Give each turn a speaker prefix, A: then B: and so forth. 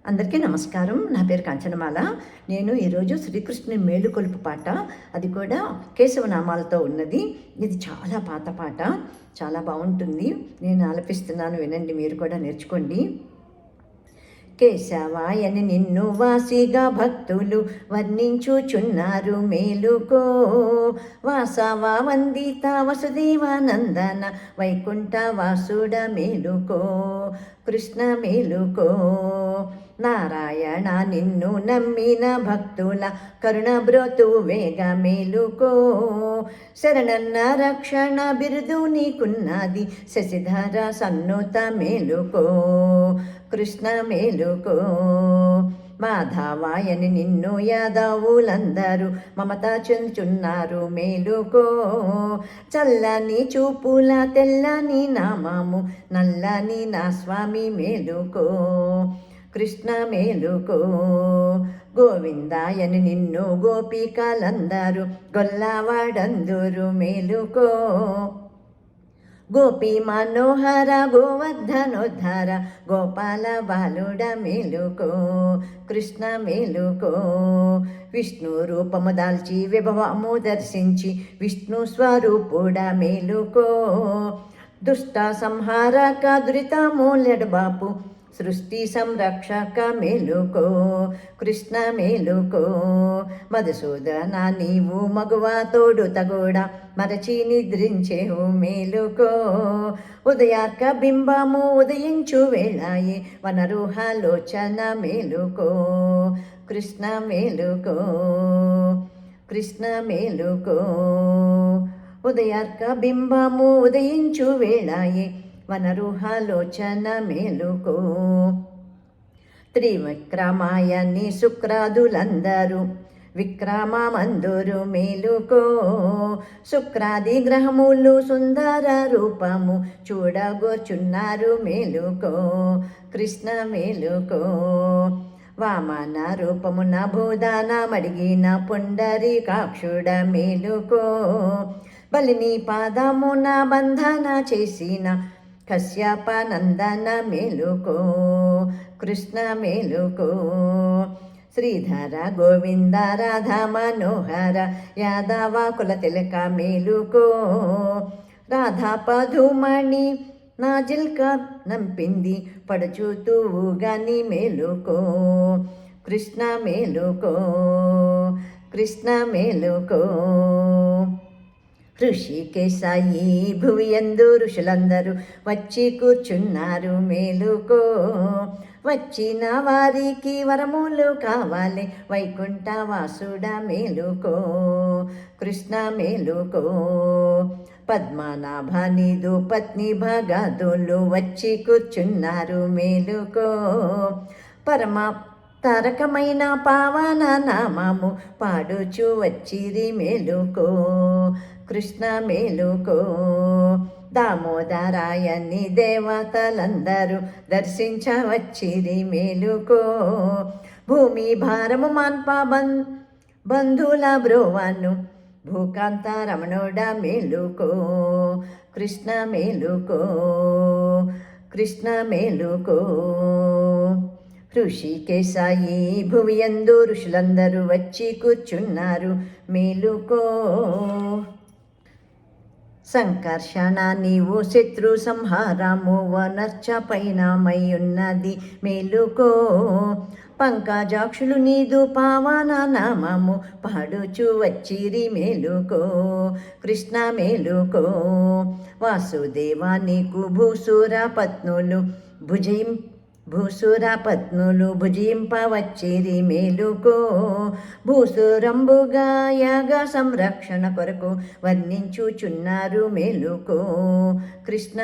A: అందరికీ నమస్కారం. నా పేరు కాంచనమాల. నేను ఈరోజు శ్రీకృష్ణుని మేలుకొలుపు పాట, అది కూడా కేశవనామాలతో ఉన్నది. ఇది చాలా పాత పాట, చాలా బాగుంటుంది. నేను ఆలపిస్తున్నాను, వినండి, మీరు కూడా నేర్చుకోండి. కేశవాయని నిన్ను వాసిగా భక్తులు వర్ణించుచున్నారు, మేలుకో. వాసవా వందిత వసుదేవానందన వైకుంఠ వాసుడ మేలుకో. కృష్ణ మేలుకో. నారాయణ నిన్ను నమ్మిన భక్తుల కరుణ బ్రోతు వేగ మేలుకో. శరణన్న రక్షణ బిరుదు నీకున్నది, శశిధర సన్నుత మేలుకో. కృష్ణ మేలుకో. మాధవాయని నిన్ను యాదవులందరూ మమత చెందుచున్నారు, మేలుకో. చల్లని చూపుల తెల్లని నామము నల్లని నా స్వామి మేలుకో. కృష్ణ మేలుకో. గోవిందాయని నిన్ను గోపికలందరూ గొల్లవాడందురు, మేలుకో. గోపీ మనోహర గోవర్ధనోద్ధార గోపాల బాలుడ మేలుకో. కృష్ణ మేలుకో. విష్ణు రూపము దాల్చి విభవము దర్శించి విష్ణు స్వరూపుడ మేలుకో. దుష్ట సంహారక దురితమూలెడు బాపు సృష్టి సంరక్షక మేలుకో. కృష్ణ మేలుకో. మధుసూదన నీవు మగువ తోడు తగోడ మరచి నిద్రించేవు, మేలుకో. ఉదయార్క బింబము ఉదయించు వేళాయి వనరుహలోచన మేలుకో. కృష్ణ మేలుకో. కృష్ణ మేలుకో. ఉదయార్క బింబము ఉదయించు వేళాయి వనరుహలోచన మేలుకో. త్రివిక్రమాయని శుక్రాదులందరూ విక్రమమందురు, మేలుకో. శుక్రాది గ్రహములు సుందర రూపము చూడగోచున్నారు, మేలుకో. కృష్ణ మేలుకో. వామన రూపమున భూదాన మడిగిన పుండరీకాక్షుడ మేలుకో. బలిని పాదమున బంధన చేసిన కశ్యప నందన మేలుకో. కృష్ణ మేలుకో. శ్రీధర గోవింద రాధా మనోహర యాదవ కుల తిలక మేలుకో. రాధా పధుమణి నా జిల్క నంపింది పడుచూతూ గాని, మేలుకో. కృష్ణ మేలుకో. కృష్ణ మేలుకో. ఋషికేశాయి భువియందు ఋషులందరూ వచ్చి కూర్చున్నారు, మేలుకో. వచ్చిన వారికి వరములు కావాలి వైకుంఠ వాసుడ మేలుకో. కృష్ణ మేలుకో. పద్మనాభ నీదు పత్ని భగదులు వచ్చి కూర్చున్నారు, మేలుకో. పరమ తారకమైన పావన నామము పాడుచు వచ్చిరి, మేలుకో. కృష్ణ మేలుకో. దామోదరాయని దేవతలందరూ దర్శించవచ్చిరి, మేలుకో. భూమి భారము మాన్ప బంధుల బ్రోవను భూకాంత రమణోడ మేలుకో. కృష్ణ మేలుకో. కృష్ణ మేలుకో. ఋషికేశాయి భువియందు ఋషులందరూ వచ్చి కూర్చున్నారు, మేలుకో. సంకర్షణ నీవు శత్రు సంహారము వనర్చ పైనమయ్యున్నది, మేలుకో. పంకజాక్షులు నీదు పావన నామము పాడుచు వచ్చిరి, మేలుకో. కృష్ణ మేలుకో. వాసుదేవా నీకు భూసుర పత్నులు భుజింపవచ్చిరి, మేలుకో. భూసురంబుగా యాగ సంరక్షణ కొరకు వర్ణించుచున్నారు, మేలుకో. కృష్ణ